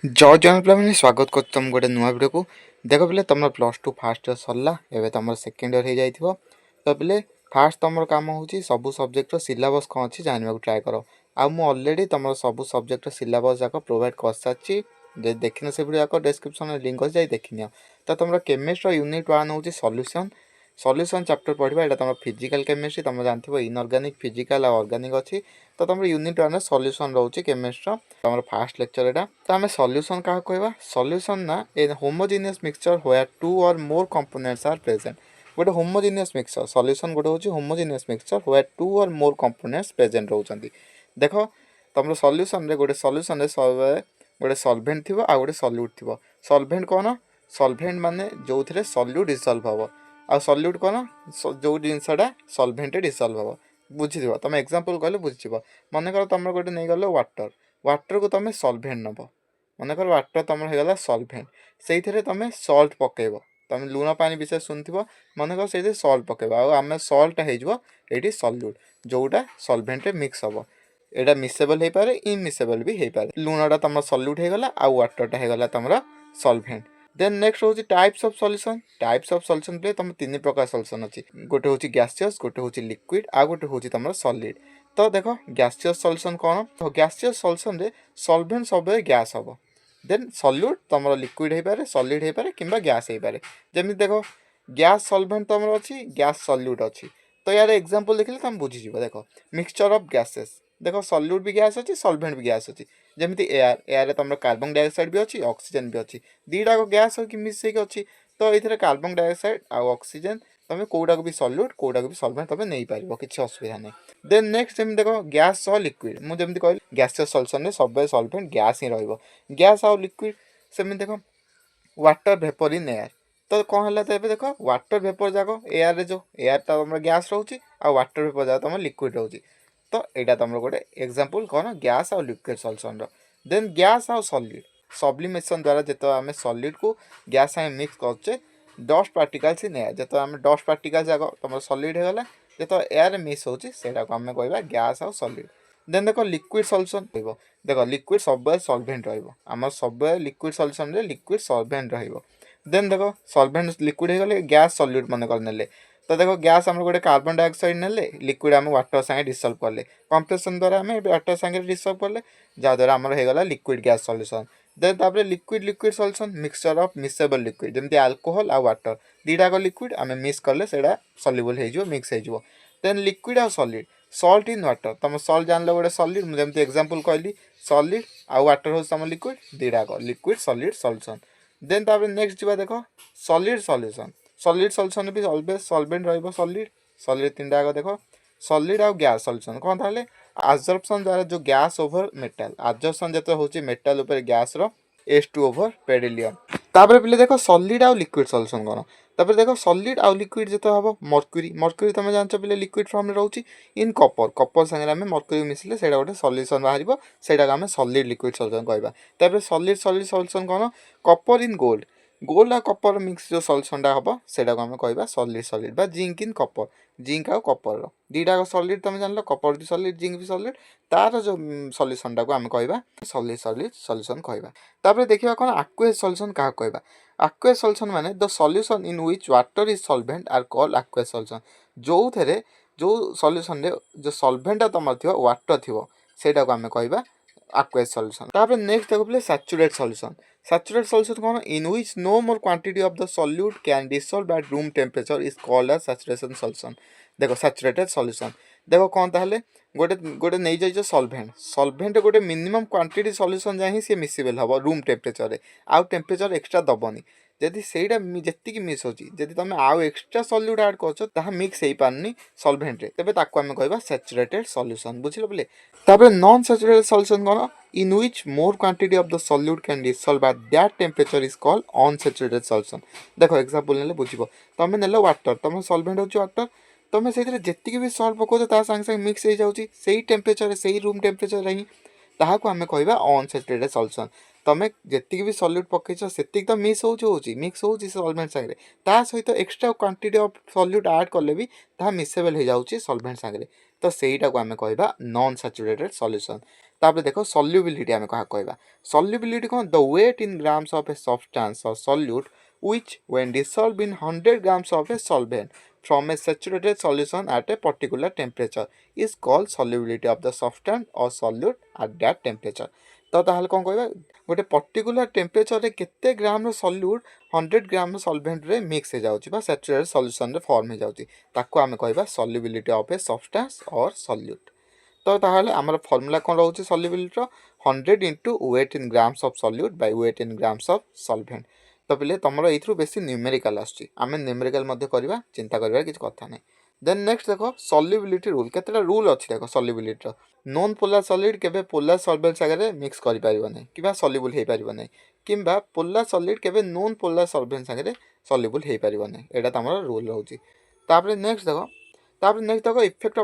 जय जन पे स्वागत कर तुम गोटे नुआ वीडियो को देख पे तुम प्लस टू फास्ट इयर सरला एवं तुम सेकेंड इयर हो जाइए तो पे फास्ट तुम कम हो सब सब्जेक्ट सिलेबस कौन अच्छी जानवा ट्राए कर आलरेडी तुम सब सब्जेक्ट सिलेबस जाक प्रोवाइड कर सारी देखने से वीडियो जाक डिस्क्रिप्शन लिंक अच्छी देखनी तो तुम केमिस्ट्री यूनिट 1 हूँ सॉल्यूशन सॉल्यूशन चैप्टर पढ़ा यहाँ तुम फिजिकल केमिस्ट्री तुम जानते इनऑर्गेनिक फिजिकल और ऑर्गेनिक अच्छी तो तुम यूनिट 1 सॉल्यूशन रोचे केमिस्ट्री तुम फास्ट लेक्चर एटा तो आम सॉल्यूशन क्या कहवा सॉल्यूशन ना ए होमोजेनियस मिक्सचर व्हेयर टू और मोर कंपोनेंट्स आर प्रेजेंट गोटे होमोजेनियस मिक्सचर सॉल्यूशन गोटे हूँ होमोजेनियस मिक्सचर व्हेयर टू और मोर कंपोनेंट्स प्रेजेंट रोचंती देख तुम सॉल्यूशन रे गोटे सॉल्यूशन रे गोटे सॉल्वेंट थी आ गोटे सॉल्यूट थी सॉल्वेंट कौन सॉल्वेंट माने जो थे सॉल्यूट डिसॉल्व हम आ सॉल्यूट कौन जो जिनसा सॉल्वेंट डिसॉल्व हम बुझी तुम एग्जांपल कहले बुझी मन कर तुम गोटे नहीं गल वाटर वाटर को तुम सॉल्वेंट नब मनकर वाटर तुम होगा सॉल्वेंट से तुम सल्ट पकेब तुम लुण पानी विषय शुणुव मनकर से सल्ट पकेब आम सल्ट हो सल्यूट जोटा सॉल्वेंट मिक्स हम यहाँ मिसेबल हो पारे इनमिसेबल भी हो पारे लुणटा तुम सल्यूट होगा आ वाटरटा होगा तुम सॉल्वेंट देन नेक्स्ट हूँ टाइप्स ऑफ सॉल्यूशन पे तुम तीन प्रकार सॉल्यूशन अच्छी गोटे हूँ गैसियस गोटे हूँ लिक्विड आ गोटे हूँ तुम सॉलिड तो देख गैसियस सॉल्यूशन कौन तो गैसियस सॉल्यूशन रे सॉल्वेंट सब गैस हम देन सॉल्यूट तुम लिक्विड हो पारे सॉलिड हो पारे किंबा गैस हो पारे जमी देख गैस सॉल्वेंट तुम अच्छी गैस सॉल्यूट अच्छी तो यार एग्जांपल देखले तुम बुझीज देख मिक्सचर ऑफ गैसेस देख सॉल्यूट भी गैस अच्छी सॉल्वेंट भी गैस अच्छी जमी एयर एयर तुम कार्बन डाइऑक्साइड भी अच्छी ऑक्सीजन भी अच्छी दीटा गैस हो कि मिसेक अच्छी तो ये कार्बन डाइऑक्साइड आ ऑक्सीजन तुम कौटा को भी सॉल्यूट कौटा को भी सॉल्वेंट तुम नहीं पार किसी असुविधा नहीं देन नेक्स्ट जमी देख गैस सह लिक्विड मुझे कहली गैसियस सॉल्यूशन सब सॉल्वेंट गैस ही रैस आ लिक्विड सेम देख वाटर वेपर इन एयर तो कौन है तो देख वाटर वेपर जाक एयर रे जो एयर तुम गैस रोचे आ वाटर वेपर जाक तुम लिक्विड रोचे तो यहाँ तुम गोटे एग्जांपल कौन गैस आ लिक्विड सॉल्यूशन देन गैस आ सॉलिड सब्लिमेशन द्वारा जो आम सॉलिड को गैस आम मिक्स करचे डस्ट पार्टिकल्स इन एयर जो आम डस्ट पार्टिकल्स जाक तुम सॉलिड होगा जो एयर मिक्स होता आम कह गैस आ सॉलिड देन देख लिक्विड सॉल्यूशन देख लिक्विड सब सॉल्वेंट रम सब liquid solution liquid solvent then देख सॉल्वेंट लिक्विड होगले गैस सॉल्यूट मन कर नेले तो देख गैस आम गोटे कार्बन डाइऑक्साइड ने लिक्विड आम वाटर सागे डिसल्व कले कंप्रेशन द्वारा आम वाटर सागे डिसल्व कले जहाँद्वारा आमर होगा लिक्विड गैस सॉल्यूशन देन तापर liquid liquid solution mixture of miscible liquid जमी अल्कोहल आ वाटर दीटाक लिक्विड आम मिक्स कले से सल्युबल हो मिक्स हो देन लिक्विड आ सॉलिड सल्ट इन वाटर तुम सल्ट जान गोटे सॉलिड मुझे एग्जांपल कहली सॉलिड आ वाटर हो तुम लिक्विड दीटाक लिक्विड सॉलिड सॉल्यूशन देन तापर नेक्स्ट जा देख सॉलिड सॉल्यूशन सॉलिड सॉल्यूशन भी ऑलवेज सॉल्वेंट रहिबो सॉलिड सॉलिड तीनटा आगे देख सॉलिड आ गैस सॉल्यूशन कौन ताले एब्जॉर्प्शन द्वारा जो गैस ओवर मेटल एब्जॉर्प्शन जतो होची मेटल ऊपर गैस रो H2 ओवर पेरिलियम तापर पहिले देख सॉलिड आ लिक्विड सॉल्यूशन कोन तापर देख सॉलिड आ लिक्विड जतो हबो मर्क्यूरी मर्क्यूरी तुम जानछ पहिले लिक्विड फॉर्म रे रहउची इन कॉपर कॉपर संगे हमें मर्क्यूरी मिसले सेडा गोटे सॉल्यूशन बाहरिबो सेडा हमें सॉलिड लिक्विड सॉल्यूशन कहबा तापर सॉलिड सॉलिड सॉल्यूशन कोन कॉपर इन गोल्ड गोल्ड आ कपर मिक्स जो सॉल्यूशनटा हम सेटा आम कह सॉलिड सॉलिड बा zinc in copper zinc uh Kapoor दीटा solid तुम जान कपर भी सॉलिड जिंक भी सॉलिड तार जो सॉल्यूशनटा को आम कह सॉलिड सॉलिड सॉल्यूशन कहबा तापर देखिबा कोन एक्वस सॉल्यूशन का कहबा एक्वस सॉल्यूशन माने the solution in which water is solvent are called aqueous solution जो थे जो सॉल्यूशन रे जो सॉल्वेंटा तुम थी वाटर थी सेटा को आम कह aqueous solution तापर नेक्स्ट देखो प्ले सैचुरेट सॉल्यूशन कौन in which no more quantity of the solute can dissolve at room temperature is called as saturation solution देखो सैचुरेटेड सॉल्यूशन देखो कौन ताहले गोटे गोटे नहीं जाइए सॉल्वेंट गोटे मिनिमम क्वांटिटी सॉल्यूशन जाए सी मिसिबल हम रूम टेम्परेचर रे आउ टेम्परेचर एक्स्ट्रा दबनी जदि सेटा जी मिस होची जदि तुम आउ एक्स्ट्रा सॉल्यूट ऐड कर मिक्स हो पारनी सॉल्वेंट रे तेबे ताको आमे कहबा सैचुरेटेड सॉल्यूशन बुझिलो बोले तापर non saturated solution cone in which more quantity of the solute can dissolve at that temperature is called unsaturated solution देखो एग्जांपल नेले बुझिबो तुम नेलो वाटर तुम सॉल्वेंट होची वाटर तुम से जी भी सल्ट पकाउछ ता संगे संगे मिक्स हो जाउची सेही टेम्परेचर सेही रूम टेम्परेचर रही ताहाको आमे कहबा अनसैचुरेटेड सॉल्यूशन तुम जी भी सॉल्यूट पकईछ से तो मिक्स होची सॉल्वेंट सागे ता सहित extra quantity of solute add कले भी ता मिसेबल हो जाउची सॉल्वेंट सागे तो सेहीटा को आमे कहबा नॉन सैचुरेटेड सॉल्यूशन तापर देख सल्युबिलिटी आम क्या कहवा सल्युबिलिटी कौन the weight in grams of a substance और solute which when dissolved in 100 grams of a solvent from a saturated solution at a particular temperature is called solubility of the substance or solute at that temperature। तो ताहले कौन कहबा गोटे particular temperature रे केते ग्राम रो solute 100 ग्राम रो solvent रे mix हो जाउची बा सैचुरेटेड सॉल्यूशन रे फॉर्म हो जाउची ताको आमे कहबा सॉल्युबिलिटी ऑफ ए सब्सटेंस और सॉल्यूट। तो ताहले हमर formula cone रहउची solubility row 100 into weight in grams of solute by weight in grams of solvent। तो पे तुम ये बेसी न्यूमेरिकल आम न्यूमेरिकल करवा चिंता कर किसी कथा नहीं। देन नेक्स्ट देख सल्युबिलिटी रूल केतेटा रूल अच्छी देख सल्युबिलिटी नॉन पोलार सॉलिड केबे पोलार सॉल्वेंट सागर मिक्स कर पारिबो कि सल्युबल हो पारिबो कि पोलार सॉलिड केबे नॉन पोलार सॉल्वेंट सागर सल्युबल हो पारिबो एटा तुम रूल रोचे। नेक्स्ट देख नेक्स्ट देख इफेक्ट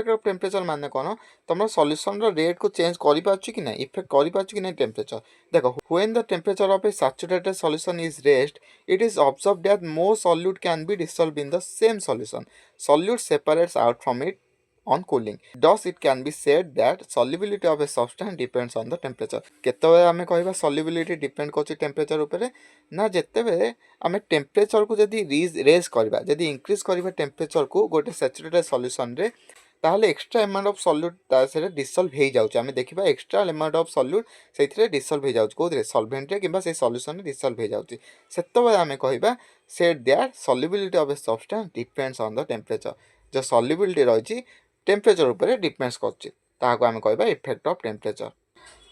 ऑफ टेम्परेचर माने कौन तुम सॉल्यूशन रेट को चेंज कर पार्छ कि ना इफेक्ट कर पार्छ कि ना टेम्परेचर देख when the temperature of A saturated solution is raised it is observed that more solute can be dissolved in the same solution solute separates out from it on cooling thus it can be said that solubility of a substance depends on the temperature। केतबे आमे कहबा solubility depend करछि temperature ऊपर ना जेतेबे आमे temperature को जदी raise करबा जदी इंक्रीज करबा टेम्परेचर को गोटे सैचुरेटेड सॉल्यूशन रे ताहले एक्स्ट्रा अमाउंट ऑफ सॉल्यूट तासे डिसॉल्व हे जाउछ आमे देखिबा एक्स्ट्रा अमाउंट ऑफ सॉल्यूट सेथिरे डिसॉल्व हे जाउछ कोदरे सॉल्वेंट रे किबा से सॉल्यूशन रे डिसॉल्व हे जाउछ सेतबे आमे कहबा said that solubility of a substance depends on the temperature जो solubility रहिछि टेम्परेचर ऊपर डिपेंड्स करछि ताहाको आमे कहबा इफेक्ट ऑफ टेम्परेचर।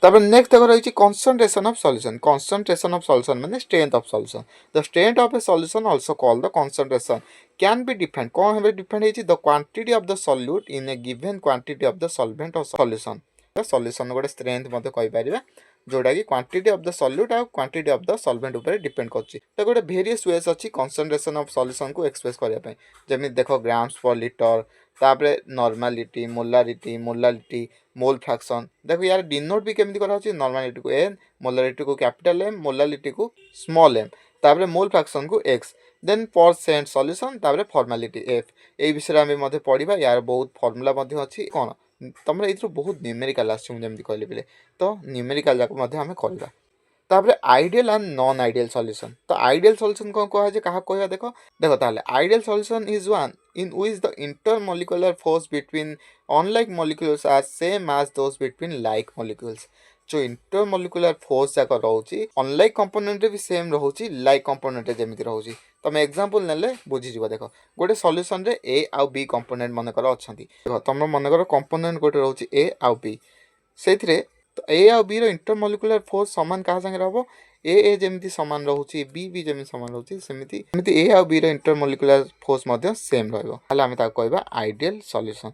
तापर नेक्स्ट देखो रहिछि कंसंट्रेशन ऑफ सॉल्यूशन माने strength of solution the strength of a solution also called the concentration can be defined कौन हेबे डिफाइंड हेछि the quantity of the solute in a given quantity of the solvent और solution solution गोटे strength मते कहि परिबा जोटा कि क्वांटिटी ऑफ द सॉल्यूट और क्वांटिटी ऑफ द सॉल्वेंट ऊपर डिपेंड करछि। तो गोटे वेरियस वेज अछि कंसंट्रेशन ऑफ सॉल्यूशन को एक्सप्रेस करिया पय जेमि देखो ग्राम्स पर लीटर तापरे नॉर्मालिटी मोलारिटी मोल फ्रैक्शन देखो यार डिनोट भी केमती करा होछि नॉर्मालिटी को एन मोलारिटी को कैपिटल एम मोलारिटी को स्मॉल एम तापरे मोल फ्रैक्शन को एक्स देन परसेंट सॉल्यूशन तापरे फॉर्मालिटी एफ ए विषय आमे मध्ये पढिबा यार बहुत फार्मूला मध्ये अछि कोन तुम एथरो बहुत न्यूमेरिकल आछि हम जेमती कहले बिले तो न्यूमेरिकल जाको मध्ये आमे करबा। तापरे ideal and non ideal solution तो आइडियल सॉल्यूशन कोन कहा जे कहा कहबा देखो ताले ideal solution is one in which the intermolecular force between unlike molecules are same as those between like molecules। जो intermolecular force जाक रहउची unlike component रे भी सेम रहउची like component रे जेमिति रहउची तमे एग्जांपल नेले बुझी जिवो देखो गोटे सॉल्यूशन रे a आउ b कंपोनेंट मन कर अछंती देखो तम मन कर कंपोनेंट गोटे रहउची a आउ b सेथिरे ए आउ बी रो इंटरमोलिकुलर फोर्स समान कहा संगे रहबो ए जेमिति समान रहउची बी भी जेमिति समान रहउची सेमिति ए आउ बी रो इंटरमोलिकुलर फोर्स मध्ये सेम रहबो हला हम ता कहबा आइडियल सॉल्यूशन।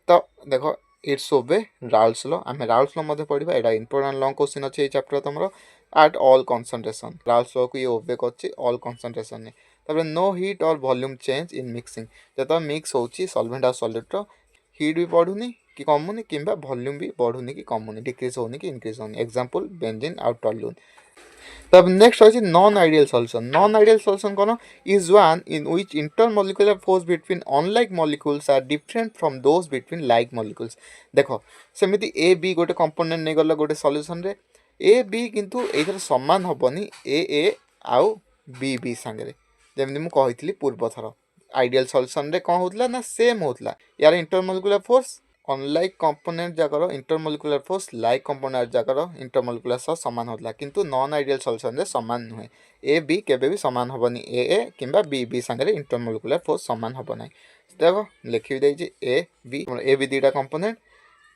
तो देखो इट्स ओबे राउल्स लॉ हम राउल्स लॉ मध्ये पढिबा एडा इंपोर्टेंट लॉन्ग क्वेश्चन अछि ए चैप्टर तमरो at all concentration Raoult's law को ये ओबे करछि ऑल कंसंट्रेशन ने तबे नो हीट और वॉल्यूम चेंज इन मिक्सिंग जत मिक्स होछि सॉल्वेंट और सॉल्यूट रो हीट भी बढ़ुनी कि कमुनी किंबा वॉल्यूम भी बढ़ुनी कि कमुनी डिक्रीज होनी कि इंक्रीज होनी एग्जांपल बेंजीन और टॉल्यून। तब नेक्स्ट होछि नॉन आइडियल सॉल्यूशन कोन is one in which intermolecular force between unlike molecules are different from those between like molecules देखो सेमिति ए बी गोटे कंपोनेंट नै गलो गोटे सॉल्यूशन रे ए बी किंतु एथर समान होबनी ए आउ बी संगे जेमिति मु कहितली पूर्व थर आइडियल सॉल्यूशन रे कोन होतला ना सेम होतला यार इंटरमोलिकुलर फोर्स अनलाइक कंपोनेंट जाकर इंटरमोलिकुलर फोर्स लाइक कंपोनेंट जाकर इंटरमोलिकुलर सह समान होतला किंतु नॉन आइडियल सॉल्यूशन रे समान नुहे ए बी केबे भी समान होबनी ए किंबा बी संगे इंटरमोलिकुलर फोर्स समान होब नै देखो लिखि दै जे ए बी दीटा कंपोनेंट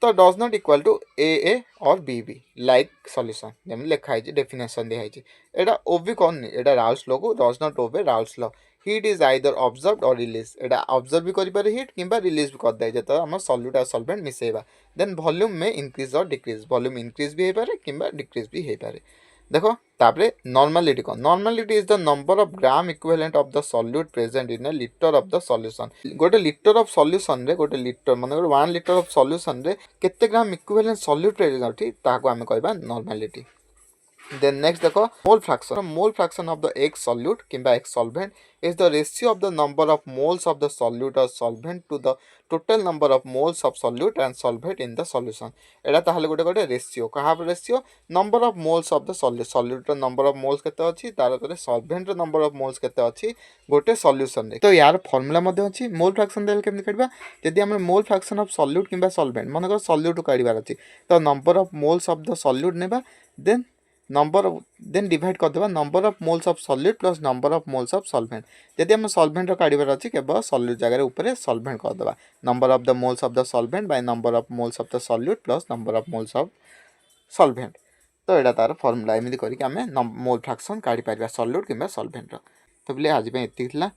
तो डज नॉट इक्वल टू ए और बी लाइक सॉल्यूशन जेम लिखा है डेफिनेशन दिया है एटा ओबी कोन एटा राउल्स लॉ को does not obey Raoult's law heat is either observed और रिलीज एटा ऑब्जर्व भी करि पारे हीट किंबा रिलीज भी कर दे जत हम सॉल्यूट और सॉल्वेंट मिसेबा देन वॉल्यूम में इंक्रीज और डिक्रीज वॉल्यूम इंक्रीज भी हे पारे किंबा डिक्रीज भी हे पारे देखो तापरे normality is the number of gram equivalent of the solute present in a litre of the solution गोटे लीटर ऑफ सॉल्यूशन रे गोटे लीटर माने 1 लीटर ऑफ सॉल्यूशन रे केते ग्राम इक्विवेलेंट सॉल्यूट प्रेजेंट अछि ताको हम कहबा नॉर्मालिटी। Then next देखो mole fraction. Mole fraction of the X solute किंबा X solvent is the ratio of the number of moles of the solute or solvent to the total number of moles of solute and solvent in the solution. एटा ताहले गोटे गोटे ratio कहा ratio number of moles of the solute number of moles केते अछि तार तरे solvent number of moles केते अछि गोटे सॉल्यूशन रे तो यार फार्मूला मध्ये अछि मोल फ्रैक्शन देल केमि काढबा जदि हम मोल फ्रैक्शन ऑफ सॉल्यूट किंबा सॉल्वेंट मानकर सॉल्यूट काढबार अछि तो number of moles of the solute नेबा देन नंबर देन डिवाइड करदेबा number of moles of solute plus number of moles of solvent जदि हम सॉल्वेंट काढबार अछि केवल सॉल्यूट जगह ऊपर सॉल्वेंट करदेबा number of the moles of the solvent by number of moles of the solute plus number of moles of solvent तो एटा तार फार्मूला एमि करिक आमे मोल फ्रैक्शन काढी पारिबा सॉल्यूट किंबा सॉल्वेंट तो बोले आज पे एतिक थिला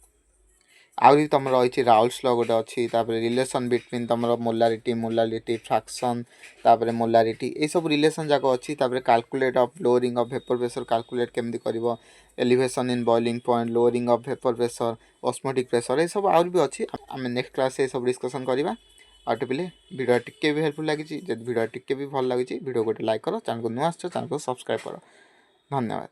आउरी तुम रही राउल्स लॉ गोटे अच्छी रिलेशन बिटवीन तुम मोलारिटी फ्रैक्शन तापर मोलारिटी ये सब रिलेशन जाक अच्छी calculate of lowering of vapour pressure calculate केमती कर elevation in boiling point lowering of vapour pressure osmotic pressure ये सब आउरी भी अच्छी आम नेक्स्ट क्लास ये सब डिस्कशन करवा आउट पे वीडियो टिके भी हेल्पफुल लगी जब वीडियो टिके भी भल लगी वीडियो गोटे लाइक करो चैनल को नुआ चैनल को सब्सक्राइब करो धन्यवाद।